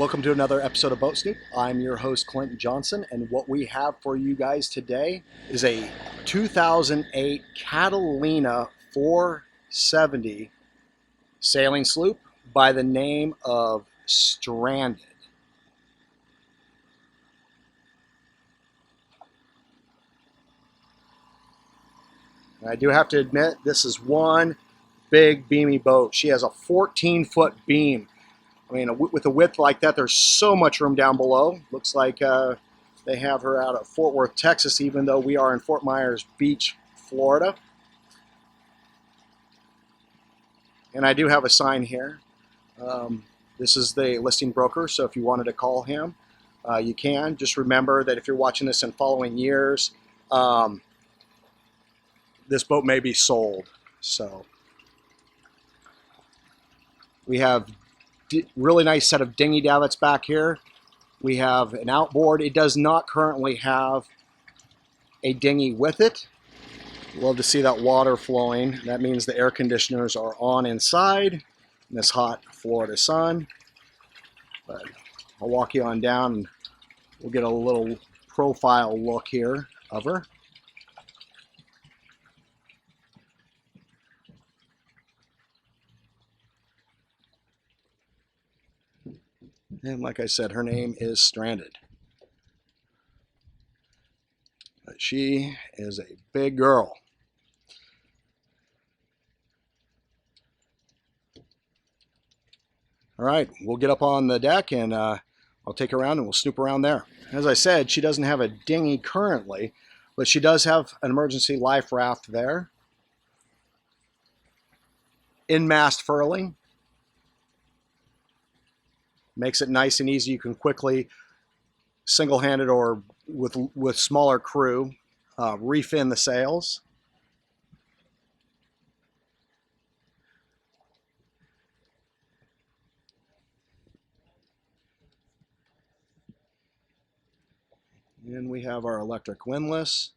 Welcome to another episode of Boat Snoop. I'm your host, Clinton Johnson, and what we have for you guys today is a 2008 Catalina 470 sailing sloop by the name of Stranded. And I do have to admit, this is one big beamy boat. She has a 14-foot beam. I mean, with a width like that, there's so much room down below. Looks like they have her out of Fort Worth, Texas, even though we are in Fort Myers Beach, Florida. And I do have a sign here. This is the listing broker, so if you wanted to call him, you can. Just remember that if you're watching this in following years, this boat may be sold. So we have really nice set of dinghy davits back here. We have an outboard. It does not currently have a dinghy with it. Love to see that water flowing. That means the air conditioners are on inside in this hot Florida sun. But I'll walk you on down and we'll get a little profile look here of her. And like I said, her name is Stranded. But she is a big girl. All right, we'll get up on the deck and I'll take her around and we'll snoop around there. As I said, she doesn't have a dinghy currently, but she does have an emergency life raft there. In-mast furling. Makes it nice and easy. You can quickly, single-handed or with smaller crew, reef in the sails. And we have our electric windlass.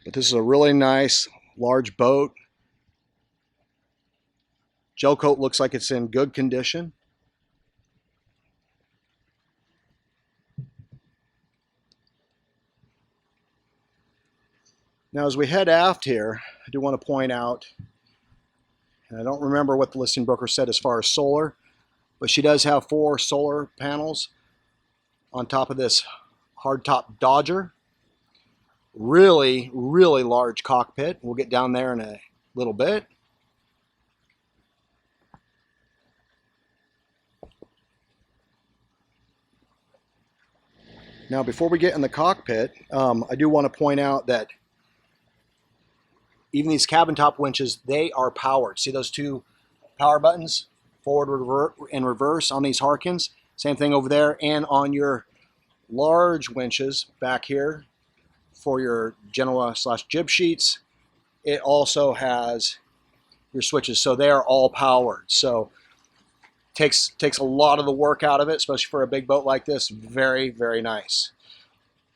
But this is a really nice, large boat. Gel coat looks like it's in good condition. Now as we head aft here, I do want to point out, and I don't remember what the listing broker said as far as solar, but she does have 4 solar panels on top of this hardtop Dodger. Really, really large cockpit. We'll get down there in a little bit. Now, before we get in the cockpit, I do want to point out that even these cabin top winches, they are powered. See those 2 power buttons, forward and reverse on these Harkins? Same thing over there, and on your large winches back here for your Genoa/jib sheets, it also has your switches. So they are all powered. So takes a lot of the work out of it, especially for a big boat like this. Very, very nice.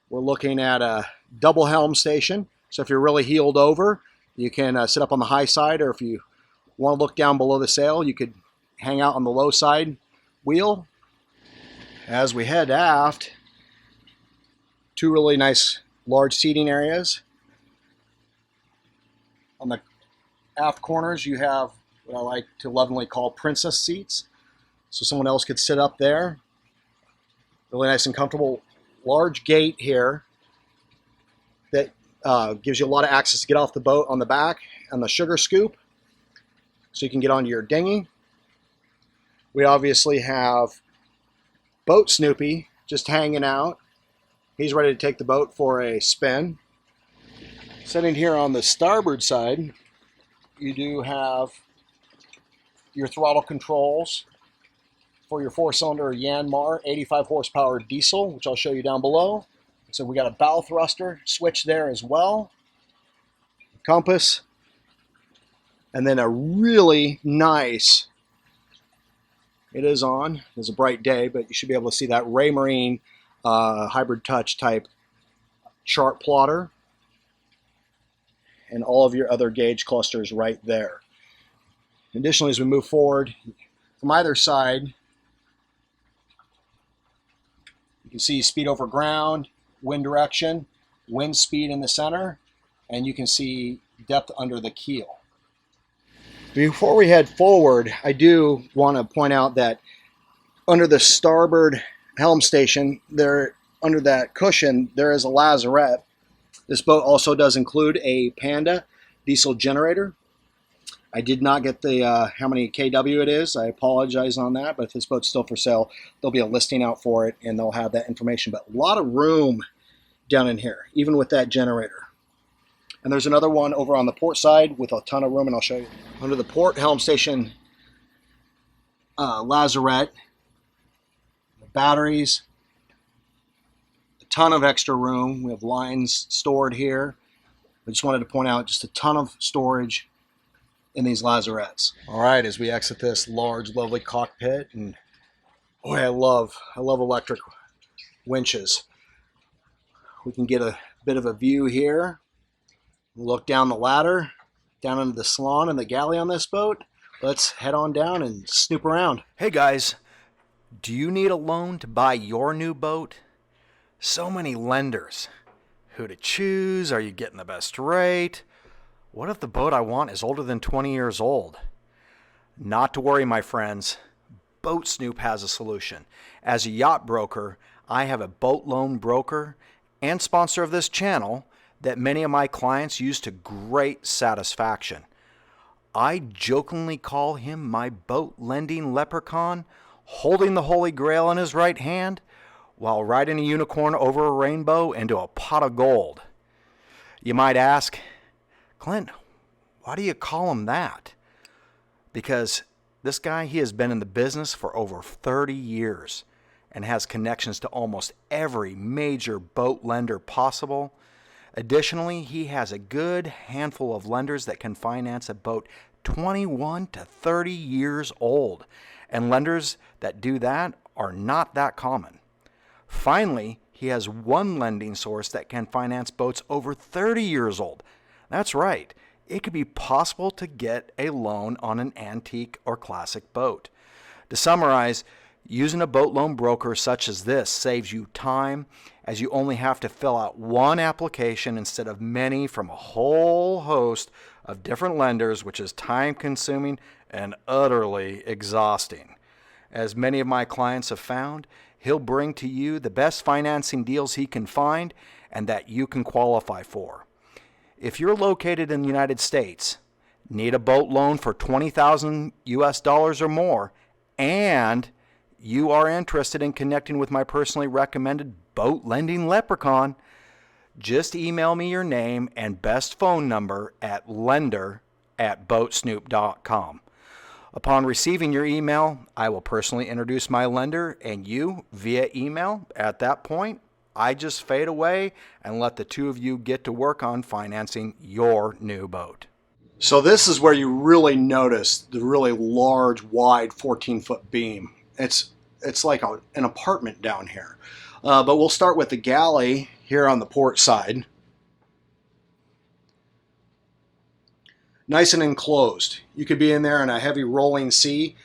We're looking at a double helm station. So if you're really heeled over, you can sit up on the high side, or if you want to look down below the sail, you could hang out on the low side wheel. As we head aft, 2 really nice large seating areas. On the aft corners, you have what I like to lovingly call princess seats. So someone else could sit up there. Really nice and comfortable. Large gate here that gives you a lot of access to get off the boat on the back and the sugar scoop, so you can get onto your dinghy. We obviously have Boat Snoopy just hanging out. He's ready to take the boat for a spin. Sitting here on the starboard side, you do have your throttle controls for your 4-cylinder Yanmar 85 horsepower diesel, which I'll show you down below. So we got a bow thruster switch there as well, compass, and then a really nice, it is on, it's a bright day, but you should be able to see that Raymarine hybrid touch type chart plotter, and all of your other gauge clusters right there. Additionally, as we move forward, from either side, you can see speed over ground, wind direction, wind speed in the center, and you can see depth under the keel. Before we head forward, I do want to point out that under the starboard helm station, there under that cushion, there is a lazarette. This boat also does include a Panda diesel generator. I did not get the how many kW it is. I apologize on that, but if this boat's still for sale, there'll be a listing out for it and they'll have that information. But a lot of room down in here, even with that generator. And there's another one over on the port side with a ton of room, and I'll show you. Under the port helm station lazarette, batteries, a ton of extra room. We have lines stored here. I just wanted to point out just a ton of storage in these lazarettes. All right, as we exit this large, lovely cockpit, and boy, I love electric winches. We can get a bit of a view here. Look down the ladder, down into the salon and the galley on this boat. Let's head on down and snoop around. Hey guys, do you need a loan to buy your new boat? So many lenders. Who to choose? Are you getting the best rate? What if the boat I want is older than 20 years old? Not to worry, my friends. Boat Snoop has a solution. As a yacht broker, I have a boat loan broker and sponsor of this channel that many of my clients use to great satisfaction. I jokingly call him my boat lending leprechaun, holding the Holy Grail in his right hand while riding a unicorn over a rainbow into a pot of gold. You might ask, Clint, why do you call him that? Because this guy, he has been in the business for over 30 years and has connections to almost every major boat lender possible. Additionally, he has a good handful of lenders that can finance a boat 21 to 30 years old. And lenders that do that are not that common. Finally, he has one lending source that can finance boats over 30 years old. That's right. It could be possible to get a loan on an antique or classic boat. To summarize, using a boat loan broker such as this saves you time, as you only have to fill out one application instead of many from a whole host of different lenders, which is time-consuming and utterly exhausting. As many of my clients have found, he'll bring to you the best financing deals he can find and that you can qualify for. If you're located in the United States, need a boat loan for $20,000 US or more, and you are interested in connecting with my personally recommended boat lending leprechaun, just email me your name and best phone number at lender@boatsnoop.com. Upon receiving your email, I will personally introduce my lender and you via email. At that point, I just fade away and let the two of you get to work on financing your new boat. So this is where you really notice the really large, wide 14-foot beam. It's like an apartment down here. But we'll start with the galley here on the port side. Nice and enclosed. You could be in there in a heavy rolling sea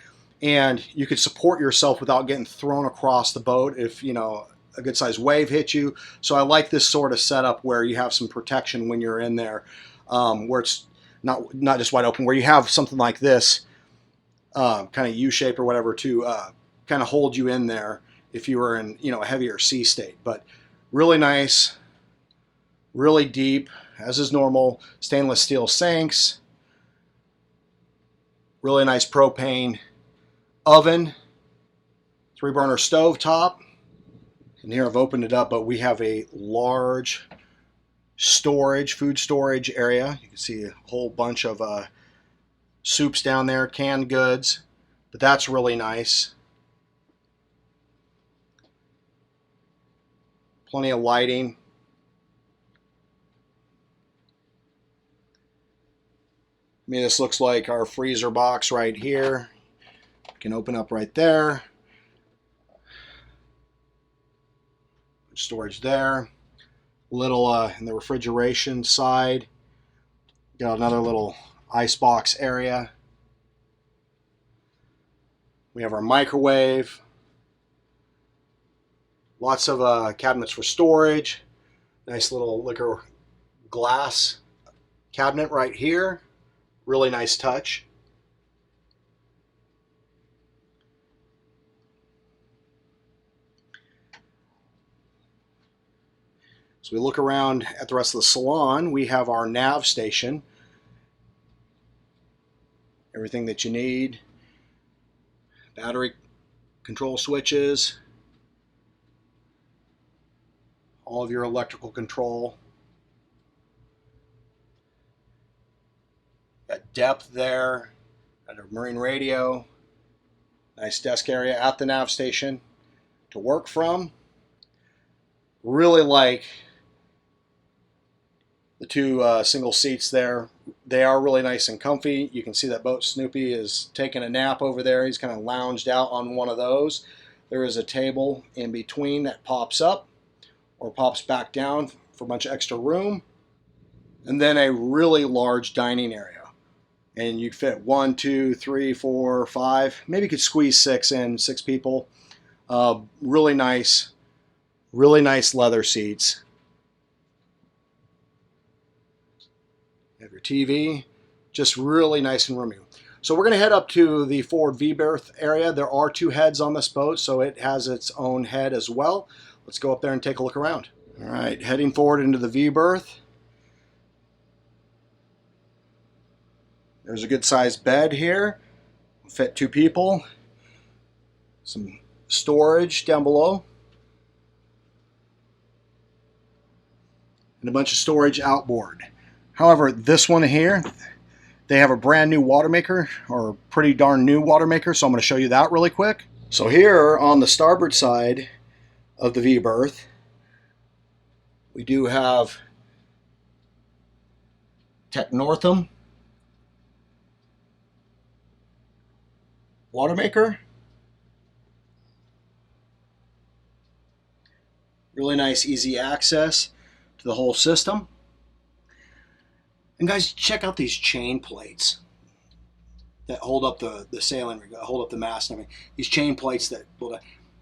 and you could support yourself without getting thrown across the boat if, you know, a good sized wave hit you. So I like this sort of setup where you have some protection when you're in there, where it's not just wide open, where you have something like this kind of U-shape or whatever to kind of hold you in there if you were in, you know, a heavier sea state. But really nice, really deep, as is normal. Stainless steel sinks, really nice propane oven, 3-burner stove top. And here I've opened it up, but we have a large storage, food storage area. You can see a whole bunch of soups down there, canned goods, but that's really nice. Plenty of lighting. I mean, this looks like our freezer box right here. You can open up right there. Storage there. Little in the refrigeration side. Got another little ice box area. We have our microwave. Lots of cabinets for storage. Nice little liquor glass cabinet right here. Really nice touch. So we look around at the rest of the salon. We have our Nav Station. Everything that you need. Battery control switches. All of your electrical control. Got depth there. Got a marine radio. Nice desk area at the Nav Station to work from. Really like the two single seats there. They are really nice and comfy. You can see that Boat Snoopy is taking a nap over there. He's kind of lounged out on one of those. There is a table in between that pops up or pops back down for a bunch of extra room. And then a really large dining area. And you fit 1, 2, 3, 4, 5. Maybe you could squeeze 6 in, 6 people. Really nice leather seats. You have your TV, just really nice and roomy. So we're going to head up to the forward V-berth area. There are 2 heads on this boat, so it has its own head as well. Let's go up there and take a look around. All right, heading forward into the V-berth. There's a good sized bed here. Fit 2 people. Some storage down below. And a bunch of storage outboard. However, this one here, they have a brand new water maker, or pretty darn new water maker, so I'm going to show you that really quick. So here on the starboard side of the V-berth, we do have Tech Northam water maker. Really nice, easy access to the whole system. And guys, check out these chain plates that hold up the sailing rig, hold up the mast. I mean, these chain plates that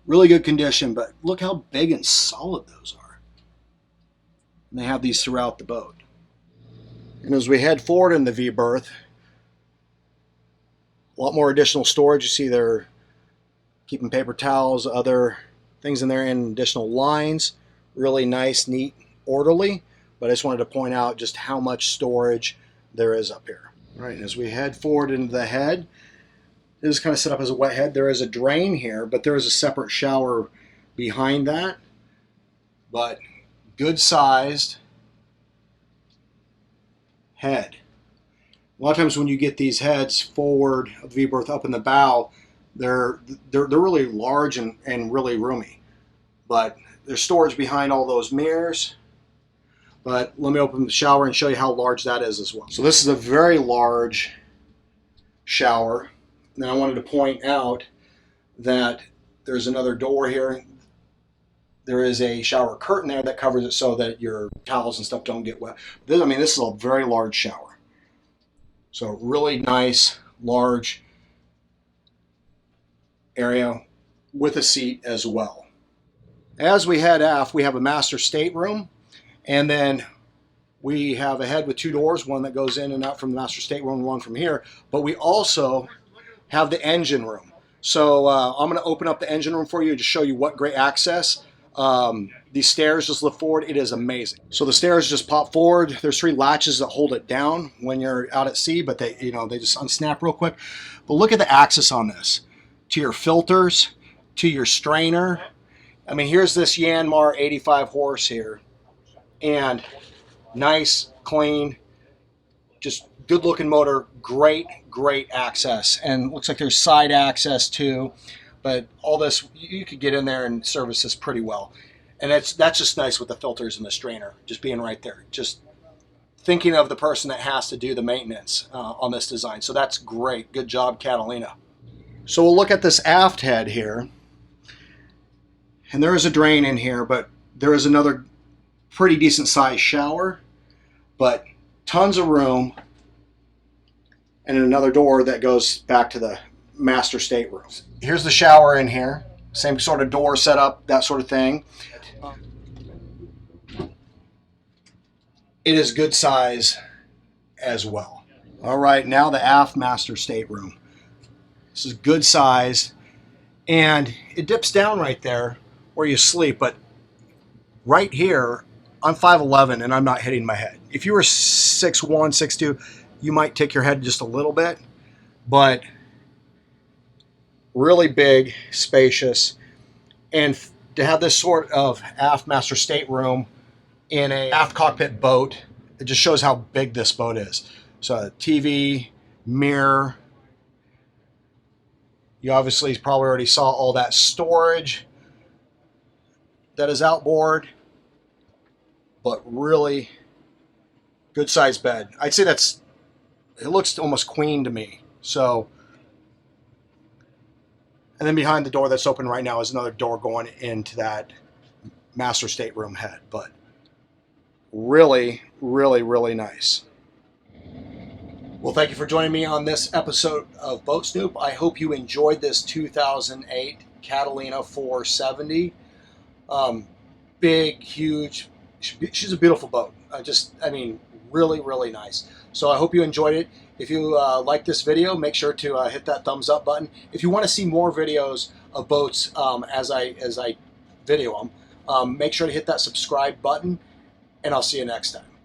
really good condition, but look how big and solid those are. And they have these throughout the boat. And as we head forward in the V-berth, a lot more additional storage. You see they're keeping paper towels, other things in there, and additional lines. Really nice, neat, orderly. But I just wanted to point out just how much storage there is up here. All right, and as we head forward into the head, this is kind of set up as a wet head. There is a drain here, but there is a separate shower behind that. But good sized head. A lot of times when you get these heads forward of the V-berth up in the bow, they're really large and really roomy. But there's storage behind all those mirrors. But let me open the shower and show you how large that is as well. So this is a very large shower. Now I wanted to point out that there's another door here. There is a shower curtain there that covers it so that your towels and stuff don't get wet. This is a very large shower. So really nice, large area with a seat as well. As we head aft, we have a master stateroom, and then we have a head with 2 doors, one that goes in and out from the master stateroom, one from here. But we also have the engine room. So I'm going to open up the engine room for you to show you what great access. These stairs just lift forward. It is amazing. So the stairs just pop forward. There's 3 latches that hold it down when you're out at sea, but they just unsnap real quick. But look at the access on this. To your filters, to your strainer. I mean, here's this Yanmar 85 horse here. And nice, clean, just good looking motor. Great access. And looks like there's side access too. But all this, you could get in there and service this pretty well. And that's just nice with the filters and the strainer, just being right there. Just thinking of the person that has to do the maintenance on this design. So that's great. Good job, Catalina. So we'll look at this aft head here. And there is a drain in here, but there is another pretty decent sized shower. But tons of room. And another door that goes back to the master stateroom. Here's the shower in here. Same sort of door setup, that sort of thing. It is good size as well. All right, now the aft master stateroom. This is good size, and it dips down right there where you sleep, but right here, I'm 5'11", and I'm not hitting my head. If you were 6'1", 6'2", you might tick your head just a little bit, but really big, spacious, and to have this sort of aft master stateroom in a aft cockpit boat, it just shows how big this boat is. So TV, mirror. You obviously probably already saw all that storage that is outboard, but really good sized bed. I'd say it looks almost queen to me. So, and then behind the door that's open right now is another door going into that master stateroom head, but really, really, really nice. Well, thank you for joining me on this episode of Boat Snoop. I hope you enjoyed this 2008 Catalina 470. Big, huge. She's a beautiful boat. I mean, really, really nice. So I hope you enjoyed it. If you like this video, make sure to hit that thumbs up button. If you want to see more videos of boats as I video them, make sure to hit that subscribe button, and I'll see you next time.